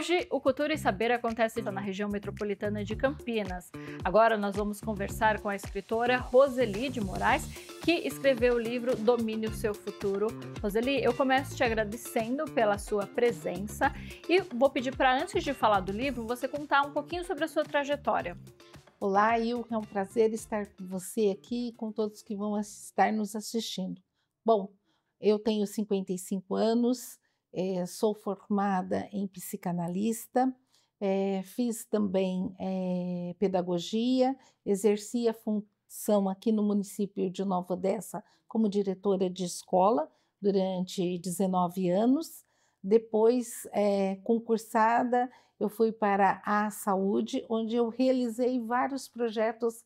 Hoje, o Cultura e Saber acontece na região metropolitana de Campinas. Agora nós vamos conversar com a escritora Roseli de Moraes, que escreveu o livro Domine o Seu Futuro. Roseli, eu começo te agradecendo pela sua presença e vou pedir para, antes de falar do livro, você contar um pouquinho sobre a sua trajetória. Olá, Ilka, é um prazer estar com você aqui e com todos que vão estar nos assistindo. Bom, eu tenho 55 anos, sou formada em psicanalista, fiz também pedagogia, exerci a função aqui no município de Nova Odessa como diretora de escola durante 19 anos. Depois, concursada, eu fui para a saúde, onde eu realizei vários projetos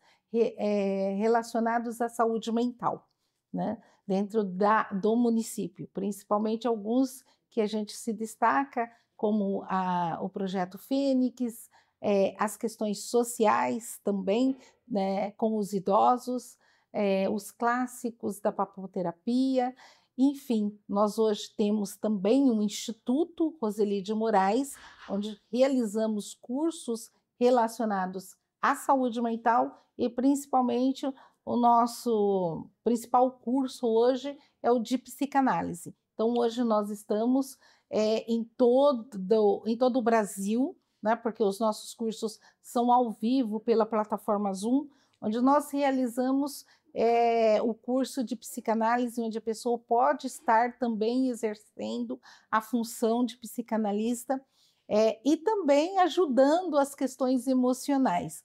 relacionados à saúde mental, né? Dentro do município, principalmente alguns que a gente se destaca, como o projeto Fênix, as questões sociais também, né, com os idosos, os clássicos da papoterapia. Enfim, nós hoje temos também um Instituto Roseli de Moraes, onde realizamos cursos relacionados à saúde mental e principalmente o nosso principal curso hoje é o de psicanálise. Então, hoje nós estamos em todo o Brasil, né, porque os nossos cursos são ao vivo pela plataforma Zoom, onde nós realizamos o curso de psicanálise, onde a pessoa pode estar também exercendo a função de psicanalista e também ajudando as questões emocionais.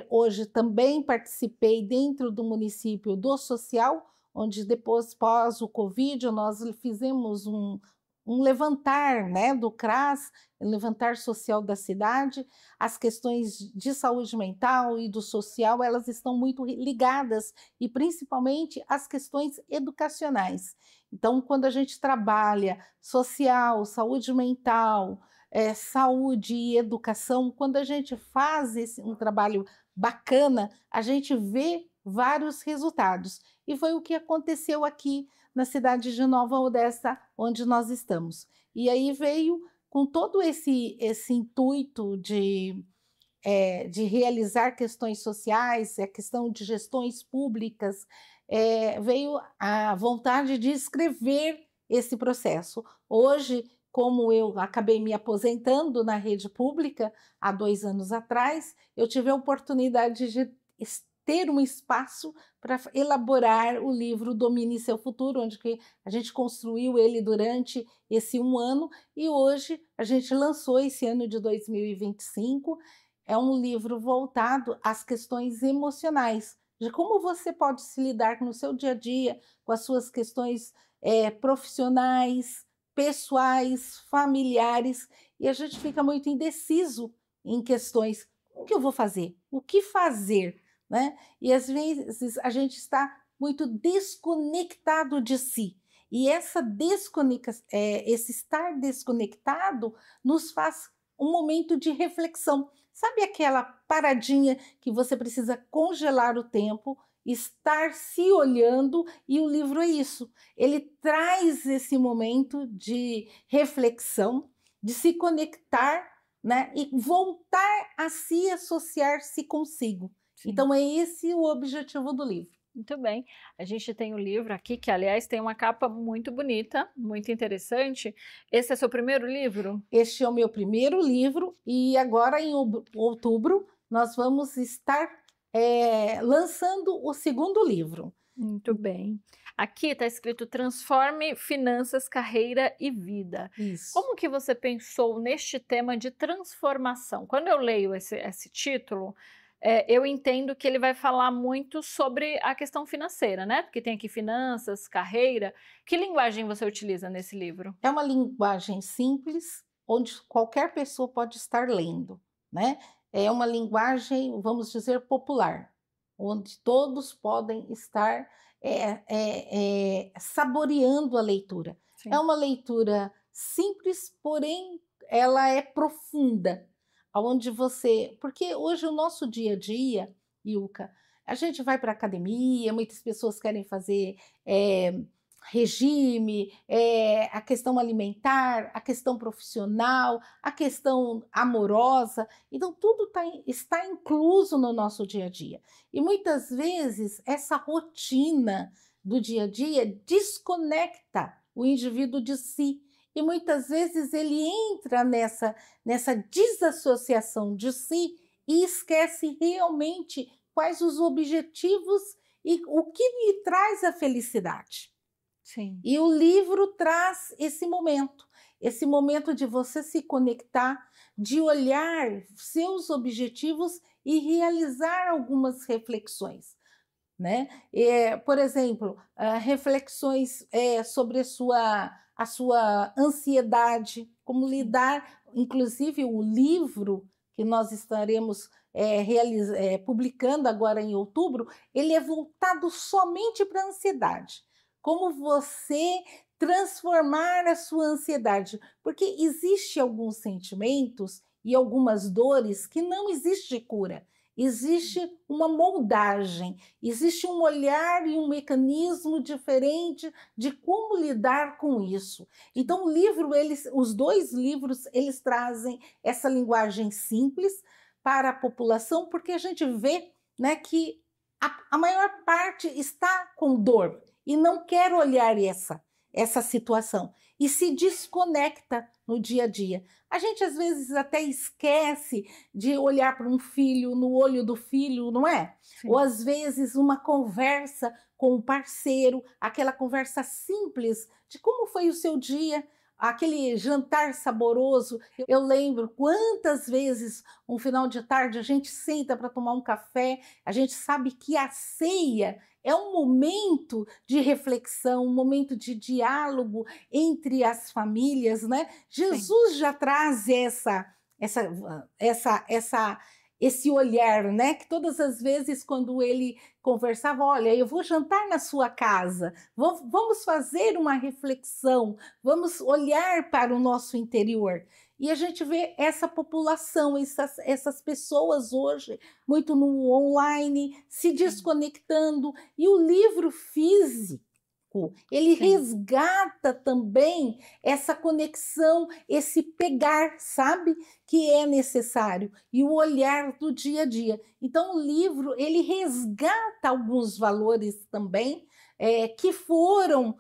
Hoje também participei dentro do município do social, onde depois, pós o Covid, nós fizemos um levantar, né, do CRAS, levantar social da cidade. As questões de saúde mental e do social, elas estão muito ligadas, e principalmente as questões educacionais. Então, quando a gente trabalha social, saúde mental, saúde e educação, quando a gente faz um trabalho bacana, a gente vê vários resultados. E foi o que aconteceu aqui na cidade de Nova Odessa, onde nós estamos. E aí veio com todo esse intuito de realizar questões sociais, a questão de gestões públicas, veio a vontade de escrever esse processo. Hoje, como eu acabei me aposentando na rede pública há 2 anos atrás, eu tive a oportunidade de ter um espaço para elaborar o livro Domine Seu Futuro, onde que a gente construiu ele durante esse 1 ano, e hoje a gente lançou esse ano de 2025. É um livro voltado às questões emocionais, de como você pode se lidar no seu dia a dia com as suas questões profissionais, pessoais, familiares, e a gente fica muito indeciso em questões: o que eu vou fazer? O que fazer? Né? E às vezes a gente está muito desconectado de si. E esse estar desconectado nos faz um momento de reflexão. Sabe aquela paradinha que você precisa congelar o tempo, estar se olhando, e o livro é isso. Ele traz esse momento de reflexão, de se conectar, né, e voltar a se associar-se consigo. Sim. Então é esse o objetivo do livro. Muito bem, a gente tem o livro aqui, que aliás tem uma capa muito bonita, muito interessante. Esse é seu primeiro livro? Este é o meu primeiro livro, e agora em outubro nós vamos estar lançando o segundo livro. Muito bem. Aqui está escrito: Transforme Finanças, Carreira e Vida. Isso. Como que você pensou neste tema de transformação? Quando eu leio esse título, eu entendo que ele vai falar muito sobre a questão financeira, né? Porque tem aqui finanças, carreira. Que linguagem você utiliza nesse livro? É uma linguagem simples, onde qualquer pessoa pode estar lendo, né? É uma linguagem, vamos dizer, popular, onde todos podem estar saboreando a leitura. Sim. É uma leitura simples, porém ela é profunda, onde porque hoje o nosso dia a dia, Ilka, a gente vai para a academia, muitas pessoas querem fazer regime, a questão alimentar, a questão profissional, a questão amorosa. Então, tudo está incluso no nosso dia a dia. E muitas vezes essa rotina do dia a dia desconecta o indivíduo de si. E muitas vezes ele entra nessa desassociação de si e esquece realmente quais os objetivos e o que lhe traz a felicidade. Sim. E o livro traz esse momento de você se conectar, de olhar seus objetivos e realizar algumas reflexões, né? Por exemplo, reflexões sobre a sua ansiedade, como lidar, inclusive o livro que nós estaremos publicando agora em outubro, ele é voltado somente para a ansiedade. Como você transformar a sua ansiedade, porque existe alguns sentimentos e algumas dores que não existe cura. Existe uma moldagem, existe um olhar e um mecanismo diferente de como lidar com isso. Então, os dois livros, eles trazem essa linguagem simples para a população, porque a gente vê, né, que a maior parte está com dor e não quer olhar essa situação e se desconecta no dia a dia. A gente às vezes até esquece de olhar para um filho, no olho do filho, não é? Sim. Ou às vezes uma conversa com um parceiro, aquela conversa simples de como foi o seu dia, aquele jantar saboroso. Eu lembro quantas vezes um final de tarde a gente senta para tomar um café, a gente sabe que a ceia é um momento de reflexão, um momento de diálogo entre as famílias, né? Jesus já traz esse olhar, né? Que todas as vezes quando ele conversava, olha, eu vou jantar na sua casa, vamos fazer uma reflexão, vamos olhar para o nosso interior. E a gente vê essa população, essas pessoas hoje, muito no online, se desconectando. E o livro físico, ele resgata também essa conexão, esse pegar, sabe? Que é necessário. E o olhar do dia a dia. Então, o livro, ele resgata alguns valores também que foram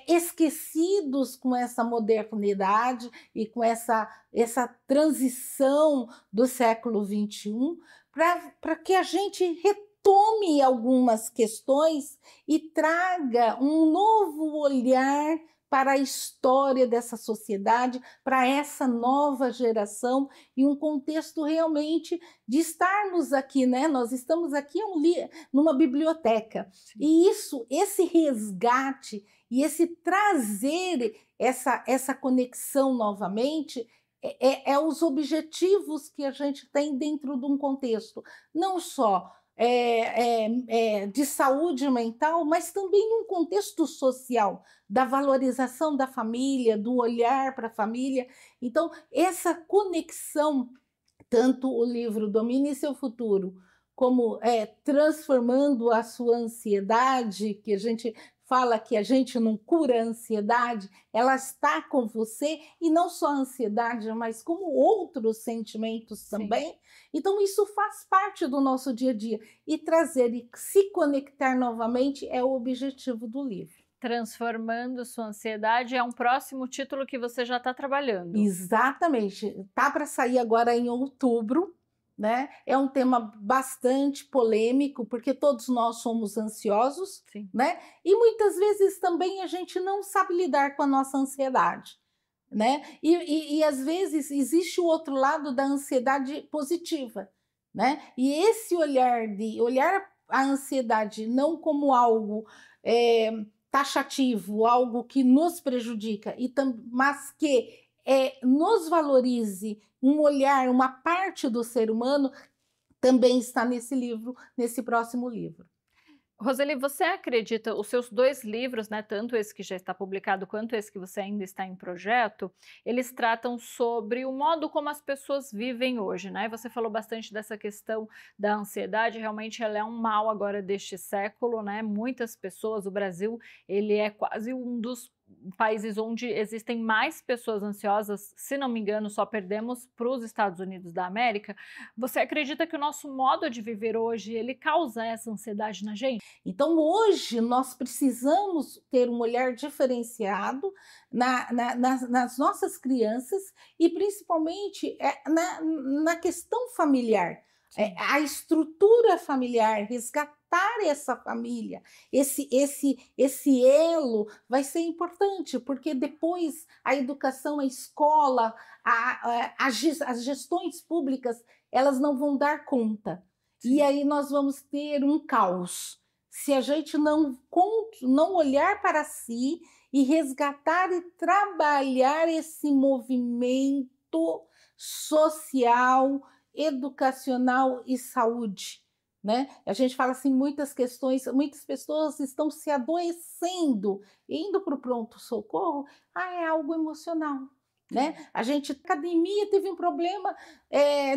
esquecidos com essa modernidade e com essa transição do século XXI, para que a gente retome algumas questões e traga um novo olhar para a história dessa sociedade, para essa nova geração, e um contexto realmente de estarmos aqui, né? Nós estamos aqui numa biblioteca, e esse resgate e esse trazer essa conexão novamente os objetivos que a gente tem dentro de um contexto, não só de saúde mental, mas também num contexto social, da valorização da família, do olhar para a família. Então, essa conexão, tanto o livro Domine Seu Futuro, como transformando a sua ansiedade, que a gente fala que a gente não cura a ansiedade, ela está com você, e não só a ansiedade, mas como outros sentimentos também. Então, isso faz parte do nosso dia a dia. E trazer e se conectar novamente é o objetivo do livro. Transformando sua ansiedade é um próximo título que você já está trabalhando. Exatamente. Está para sair agora em outubro. Né? É um tema bastante polêmico, porque todos nós somos ansiosos, né? E muitas vezes também a gente não sabe lidar com a nossa ansiedade, né? E às vezes existe o outro lado da ansiedade positiva, né? E esse olhar a ansiedade não como algo taxativo, algo que nos prejudica, mas que nos valorize, um olhar, uma parte do ser humano, também está nesse livro, nesse próximo livro. Roseli, você acredita, os seus 2 livros, né, tanto esse que já está publicado quanto esse que você ainda está em projeto, eles tratam sobre o modo como as pessoas vivem hoje, né? Você falou bastante dessa questão da ansiedade, realmente ela é um mal agora deste século, né? Muitas pessoas, o Brasil, ele é quase um dos países onde existem mais pessoas ansiosas, se não me engano, só perdemos para os Estados Unidos da América. Você acredita que o nosso modo de viver hoje, ele causa essa ansiedade na gente? Então, hoje, nós precisamos ter um olhar diferenciado nas nossas crianças e, principalmente, na questão familiar. Sim. A estrutura familiar, resgatar essa família, esse elo vai ser importante, porque depois a educação, a escola, as gestões públicas, elas não vão dar conta. Sim. E aí nós vamos ter um caos se a gente não olhar para si e resgatar e trabalhar esse movimento social, educacional e saúde, né? A gente fala assim, muitas questões, muitas pessoas estão se adoecendo, indo para o pronto-socorro, é algo emocional. Né? A gente, academia, teve um problema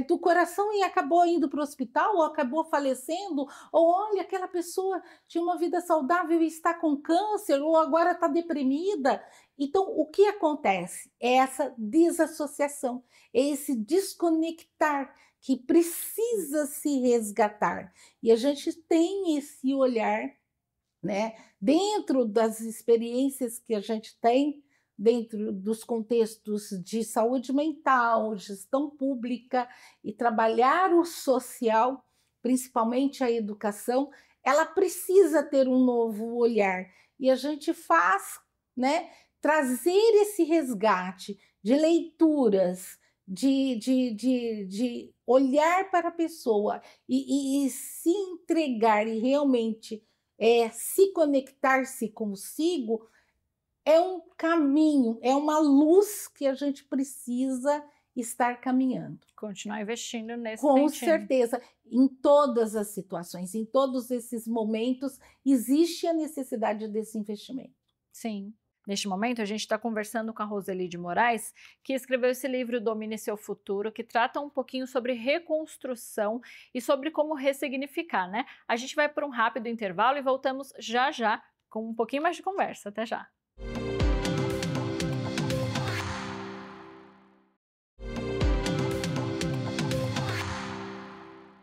do coração e acabou indo para o hospital, ou acabou falecendo, ou olha, aquela pessoa tinha uma vida saudável e está com câncer, ou agora está deprimida. Então, o que acontece? É essa desassociação, é esse desconectar que precisa se resgatar. E a gente tem esse olhar, né, dentro das experiências que a gente tem, dentro dos contextos de saúde mental, gestão pública e trabalhar o social, principalmente a educação, ela precisa ter um novo olhar. E a gente faz, né, trazer esse resgate de leituras, de olhar para a pessoa e se entregar e realmente se conectar-se consigo, é um caminho, é uma luz que a gente precisa estar caminhando. Continuar investindo nesse Com sentido. certeza, em todas as situações, em todos esses momentos, existe a necessidade desse investimento. Sim. Neste momento, a gente está conversando com a Roseli de Moraes, que escreveu esse livro Domine Seu Futuro, que trata um pouquinho sobre reconstrução e sobre como ressignificar, né? A gente vai para um rápido intervalo e voltamos já já com um pouquinho mais de conversa. Até já!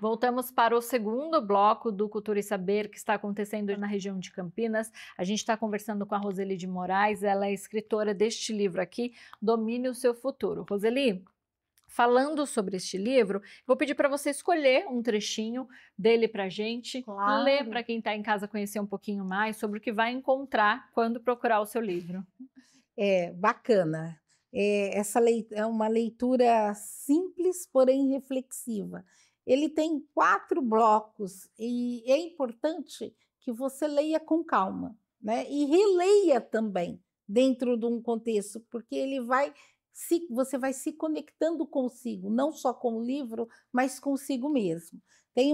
Voltamos para o segundo bloco do Cultura e Saber, que está acontecendo na região de Campinas. A gente está conversando com a Roseli de Moraes, ela é escritora deste livro aqui, Domine o Seu Futuro. Roseli, falando sobre este livro, vou pedir para você escolher um trechinho dele para a gente, Claro. ler para quem está em casa conhecer um pouquinho mais sobre o que vai encontrar quando procurar o seu livro. Bacana. Essa é uma leitura simples, porém reflexiva. Ele tem 4 blocos e é importante que você leia com calma, né? E releia também dentro de um contexto, porque você vai se conectando consigo, não só com o livro, mas consigo mesmo. Tem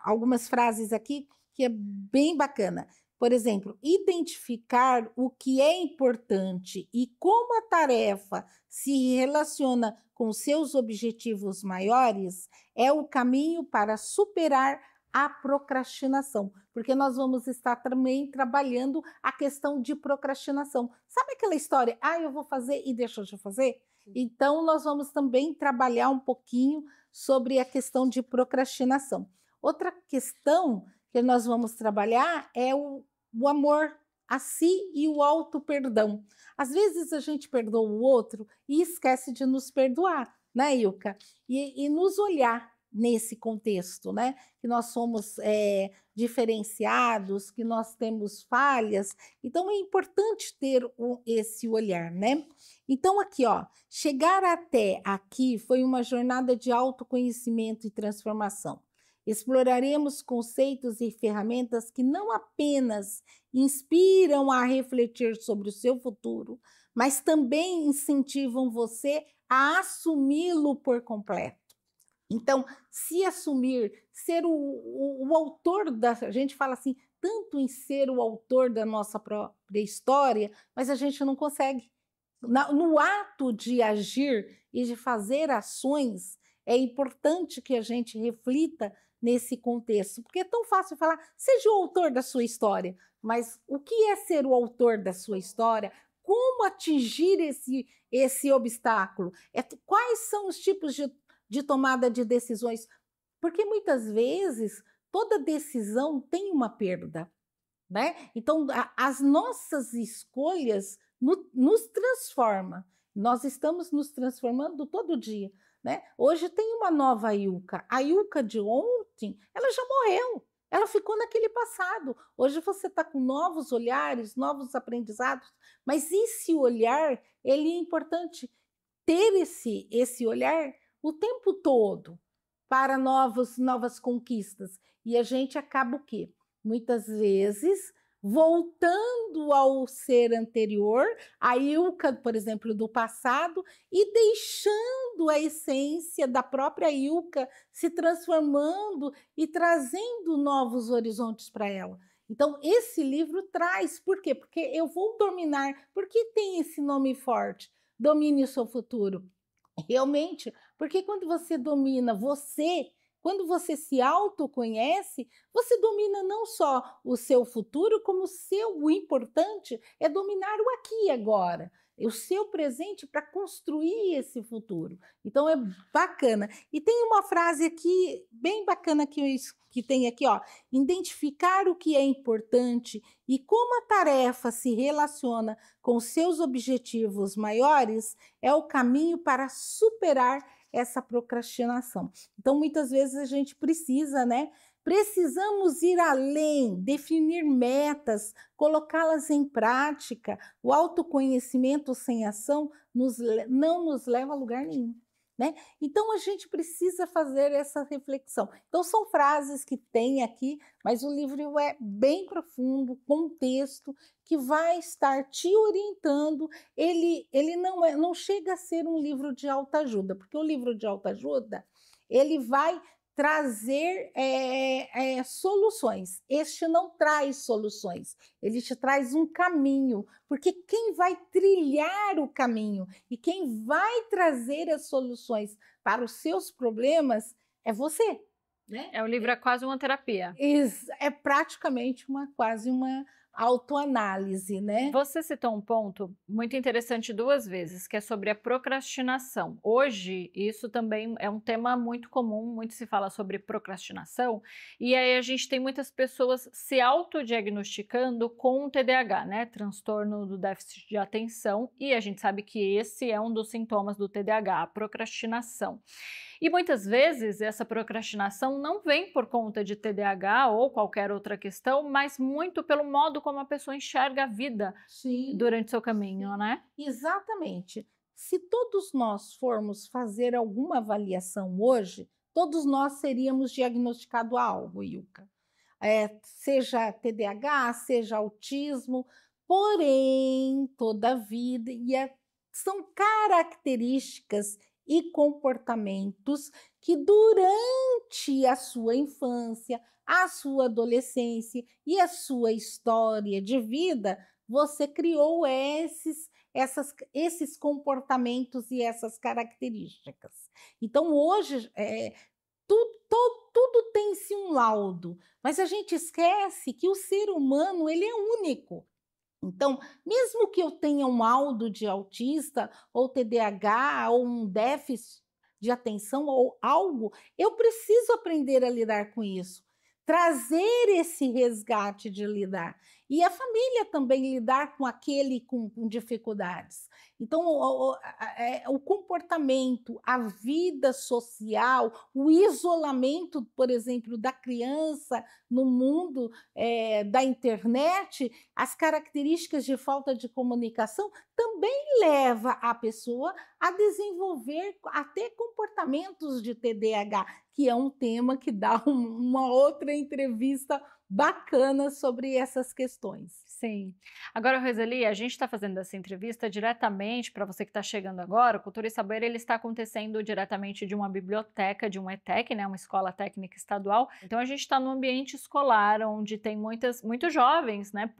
algumas frases aqui que é bem bacana. Por exemplo, identificar o que é importante e como a tarefa se relaciona com seus objetivos maiores é o caminho para superar a procrastinação, porque nós vamos estar também trabalhando a questão de procrastinação. Sabe aquela história, eu vou fazer e deixo de fazer? Então, nós vamos também trabalhar um pouquinho sobre a questão de procrastinação. Outra questão que nós vamos trabalhar é o amor a si e o auto-perdão. Às vezes a gente perdoa o outro e esquece de nos perdoar, né, Ilka? E nos olhar nesse contexto, né? Que nós somos diferenciados, que nós temos falhas. Então é importante ter esse olhar, né? Então aqui, chegar até aqui foi uma jornada de autoconhecimento e transformação. Exploraremos conceitos e ferramentas que não apenas inspiram a refletir sobre o seu futuro, mas também incentivam você a assumi-lo por completo. Então, se assumir, ser o autor da. A gente fala assim, tanto em ser o autor da nossa própria história, mas a gente não consegue. No ato de agir e de fazer ações, é importante que a gente reflita nesse contexto, porque é tão fácil falar, seja o autor da sua história, mas o que é ser o autor da sua história? Como atingir esse obstáculo? Quais são os tipos de tomada de decisões? Porque muitas vezes toda decisão tem uma perda, né? Então, as nossas escolhas nos transforma. Nós estamos nos transformando todo dia, né? Hoje tem uma nova Ilka. A Ilka de ontem, ela já morreu. Ela ficou naquele passado. Hoje você está com novos olhares, novos aprendizados. Mas esse olhar, ele é importante ter esse olhar o tempo todo para novas conquistas. E a gente acaba o quê? Muitas vezes voltando ao ser anterior, a Ilka, por exemplo, do passado, e deixando a essência da própria Ilka se transformando e trazendo novos horizontes para ela. Então, esse livro traz, por quê? Porque eu vou dominar, porque tem esse nome forte, domine o seu futuro. Realmente, porque quando você domina você, quando você se autoconhece, você domina não só o seu futuro, como o importante é dominar o aqui e agora, o seu presente para construir esse futuro. Então é bacana. E tem uma frase aqui bem bacana que tem aqui, ó, identificar o que é importante e como a tarefa se relaciona com seus objetivos maiores é o caminho para superar essa procrastinação. Então, muitas vezes a gente precisa, né? Precisamos ir além, definir metas, colocá-las em prática. O autoconhecimento sem ação não nos leva a lugar nenhum. Né? Então, a gente precisa fazer essa reflexão. Então, são frases que tem aqui, mas o livro é bem profundo, contexto, que vai estar te orientando. Ele não chega a ser um livro de autoajuda, porque o livro de autoajuda, ele vai trazer soluções. Este não traz soluções, ele te traz um caminho, porque quem vai trilhar o caminho e quem vai trazer as soluções para os seus problemas é você. Né? O livro é quase uma terapia. É praticamente quase uma autoanálise, né? Você citou um ponto muito interessante 2 vezes, que é sobre a procrastinação. Hoje, isso também é um tema muito comum, muito se fala sobre procrastinação, e aí a gente tem muitas pessoas se autodiagnosticando com TDAH, né? Transtorno do déficit de atenção, e a gente sabe que esse é um dos sintomas do TDAH, a procrastinação. E muitas vezes essa procrastinação não vem por conta de TDAH ou qualquer outra questão, mas muito pelo modo como a pessoa enxerga a vida durante seu caminho, né? Exatamente. Se todos nós formos fazer alguma avaliação hoje, todos nós seríamos diagnosticados a algo, Ilka. Seja TDAH, seja autismo, porém, todavia, são características e comportamentos que durante a sua infância, a sua adolescência e a sua história de vida, você criou esses comportamentos e essas características. Então, hoje, tudo tem-se um laudo, mas a gente esquece que o ser humano ele é único. Então, mesmo que eu tenha um laudo de autista, ou TDAH, ou um déficit de atenção, ou algo, eu preciso aprender a lidar com isso. Trazer esse resgate de lidar. E a família também lidar com aquele com dificuldades. Então, o comportamento, a vida social, o isolamento, por exemplo, da criança no mundo da internet, as características de falta de comunicação também leva a pessoa a desenvolver até comportamentos de TDAH, que é um tema que dá uma outra entrevista bacana sobre essas questões. Sim. Agora, Roseli, a gente está fazendo essa entrevista diretamente para você que está chegando agora. O Cultura e Saber ele está acontecendo diretamente de uma biblioteca, de um ETEC, né, uma escola técnica estadual. Então, a gente está no ambiente escolar, onde tem muitos jovens, né,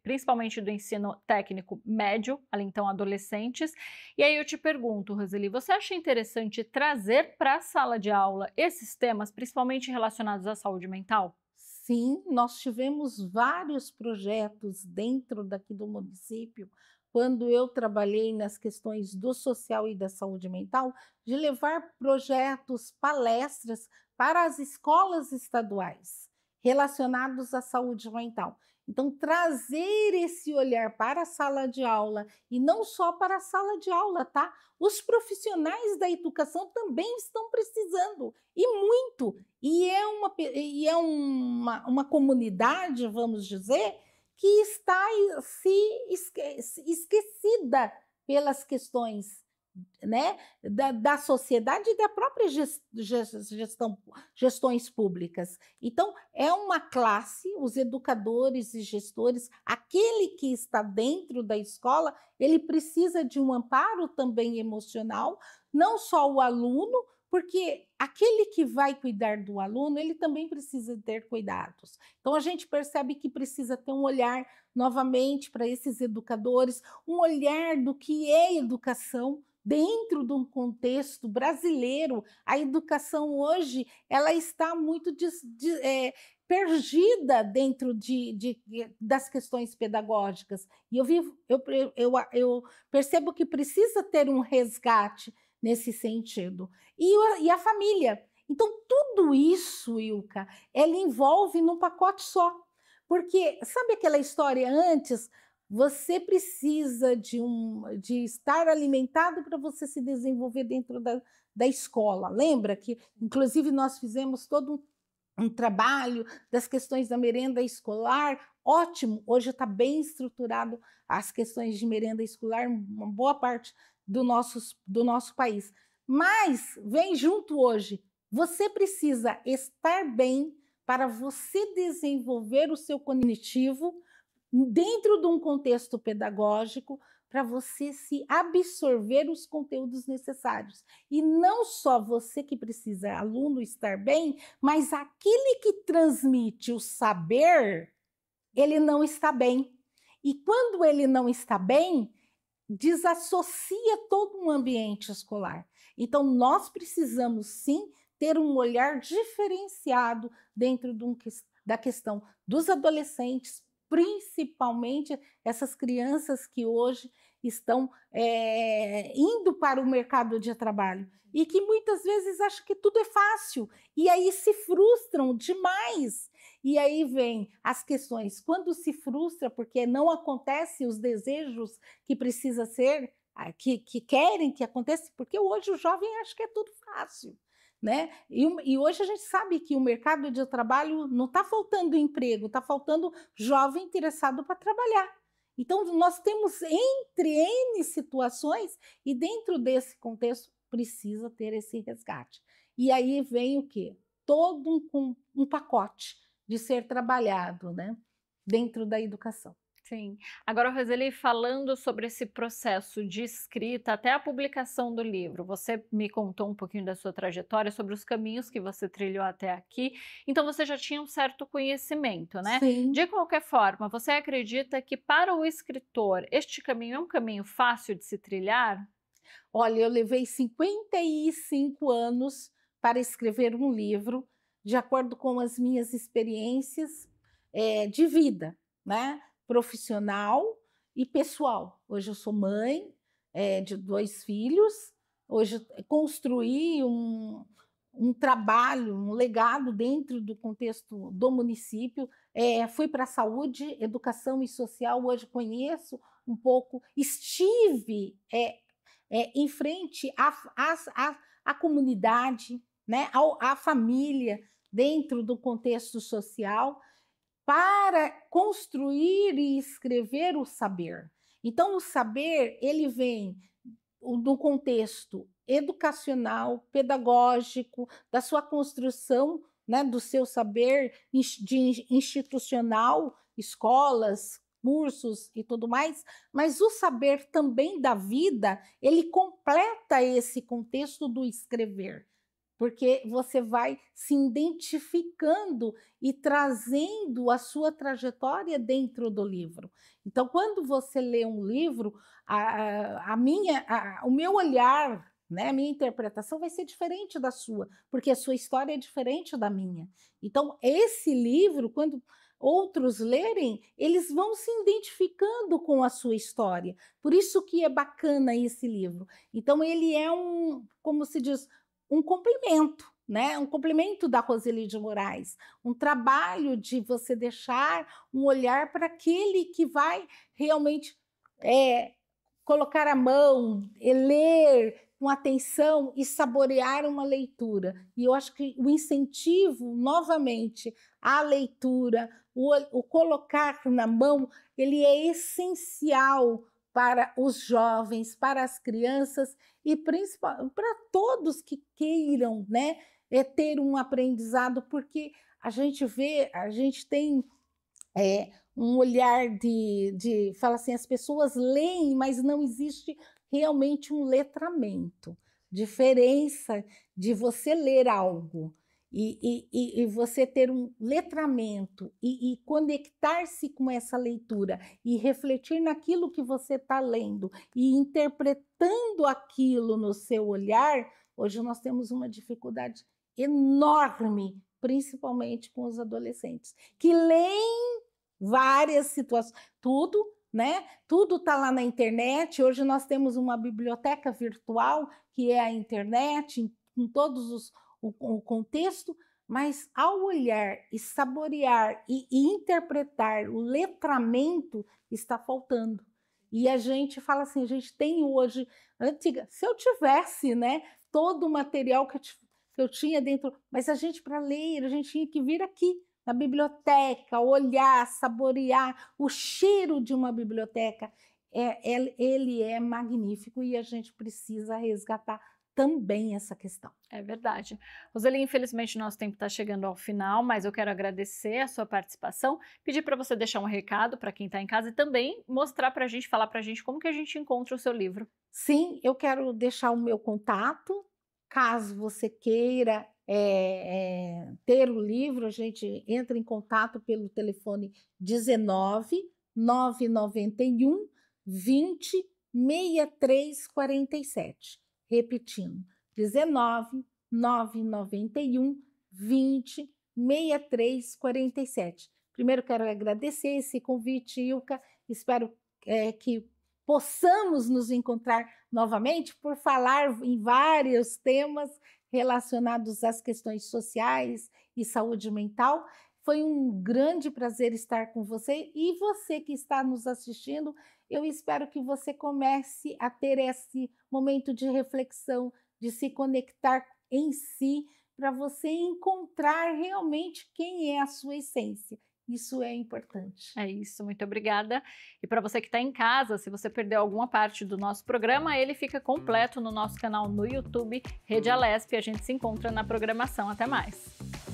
principalmente do ensino técnico médio, ali então adolescentes. E aí eu te pergunto, Roseli, você acha interessante trazer para a sala de aula esses temas, principalmente relacionados à saúde mental? Sim, nós tivemos vários projetos dentro daqui do município, quando eu trabalhei nas questões do social e da saúde mental, de levar projetos, palestras para as escolas estaduais relacionados à saúde mental. Então, trazer esse olhar para a sala de aula, e não só para a sala de aula, tá? Os profissionais da educação também estão precisando, e muito. Uma comunidade, vamos dizer, que está esquecida pelas questões, né, da sociedade e da própria gestões públicas. Então, é uma classe, os educadores e gestores, aquele que está dentro da escola, ele precisa de um amparo também emocional, não só o aluno, porque aquele que vai cuidar do aluno, ele também precisa ter cuidados. Então, a gente percebe que precisa ter um olhar novamente para esses educadores, um olhar do que é educação dentro de um contexto brasileiro. A educação hoje ela está muito perdida dentro das questões pedagógicas. E eu percebo que precisa ter um resgate nesse sentido. E a família. Então, tudo isso, Ilka, ela envolve num pacote só. Porque, sabe aquela história antes? Você precisa de estar alimentado para você se desenvolver dentro da escola. Lembra que, inclusive, nós fizemos todo um trabalho das questões da merenda escolar? Ótimo, hoje está bem estruturado as questões de merenda escolar, uma boa parte do nosso país. Mas vem junto hoje, você precisa estar bem para você desenvolver o seu cognitivo dentro de um contexto pedagógico, para você se absorver os conteúdos necessários. E não só você que precisa, aluno, estar bem, mas aquele que transmite o saber, ele não está bem. E quando ele não está bem, desassocia todo um ambiente escolar. Então, nós precisamos sim ter um olhar diferenciado dentro da questão dos adolescentes, principalmente essas crianças que hoje estão indo para o mercado de trabalho e que muitas vezes acham que tudo é fácil e aí se frustram demais. E aí vem as questões, quando se frustra porque não acontece os desejos que precisa ser, que querem que aconteça, porque hoje o jovem acha que é tudo fácil. Né? E hoje a gente sabe que o mercado de trabalho não está faltando emprego, está faltando jovem interessado para trabalhar. Então, nós temos entre N situações e dentro desse contexto precisa ter esse resgate. E aí vem o quê? Todo um pacote de ser trabalhado, né? Dentro da educação. Sim. Agora, Roseli, falando sobre esse processo de escrita até a publicação do livro, você me contou um pouquinho da sua trajetória, sobre os caminhos que você trilhou até aqui, então você já tinha um certo conhecimento, né? Sim. De qualquer forma, você acredita que para o escritor este caminho é um caminho fácil de se trilhar? Olha, eu levei 55 anos para escrever um livro, de acordo com as minhas experiências de vida, né? Profissional e pessoal. Hoje eu sou mãe de 2 filhos, hoje construí um trabalho, um legado dentro do contexto do município, fui para a saúde, educação e social, hoje conheço um pouco, estive em frente à comunidade, né, à família, dentro do contexto social, para construir e escrever o saber. Então, o saber, ele vem no contexto educacional, pedagógico, da sua construção, né, do seu saber institucional, escolas, cursos e tudo mais, mas o saber também da vida, ele completa esse contexto do escrever, porque você vai se identificando e trazendo a sua trajetória dentro do livro. Então, quando você lê um livro, o meu olhar, né, a minha interpretação vai ser diferente da sua, porque a sua história é diferente da minha. Então, esse livro, quando outros lerem, eles vão se identificando com a sua história. Por isso que é bacana esse livro. Então, ele é como se diz, um complemento, né? Um complemento da Roseli de Moraes, um trabalho de você deixar um olhar para aquele que vai realmente colocar a mão, ler com atenção e saborear uma leitura. E eu acho que o incentivo, novamente, à leitura, o colocar na mão, ele é essencial para os jovens, para as crianças e principalmente para todos que queiram, né, ter um aprendizado, porque a gente tem um olhar fala assim, as pessoas leem, mas não existe realmente um letramento. Diferença de você ler algo e você ter um letramento e conectar-se com essa leitura e refletir naquilo que você está lendo e interpretando aquilo no seu olhar, hoje nós temos uma dificuldade enorme, principalmente com os adolescentes, que leem várias situações, tudo, né? Tudo está lá na internet. Hoje nós temos uma biblioteca virtual, que é a internet, em todos o contexto, mas ao olhar e saborear e interpretar o letramento está faltando. E a gente fala assim, a gente tem hoje, se eu tivesse, né, todo o material que eu tinha dentro, mas a gente, para ler, a gente tinha que vir aqui na biblioteca, olhar, saborear o cheiro de uma biblioteca. Ele é magnífico e a gente precisa resgatar também essa questão. É verdade. Roseli, infelizmente nosso tempo está chegando ao final, mas eu quero agradecer a sua participação, pedir para você deixar um recado para quem está em casa e também mostrar para a gente, falar para a gente como que a gente encontra o seu livro. Sim, eu quero deixar o meu contato, caso você queira ter o livro, a gente entra em contato pelo telefone 19 991 20 63 47. Repetindo, 19 991 20 63 47. Primeiro quero agradecer esse convite, Ilka, espero que possamos nos encontrar novamente por falar em vários temas relacionados às questões sociais e saúde mental. Foi um grande prazer estar com você e você que está nos assistindo, eu espero que você comece a ter esse momento de reflexão, de se conectar em si, para você encontrar realmente quem é a sua essência. Isso é importante. É isso, muito obrigada. E para você que está em casa, se você perdeu alguma parte do nosso programa, ele fica completo no nosso canal no YouTube, Rede Alesp. A gente se encontra na programação. Até mais!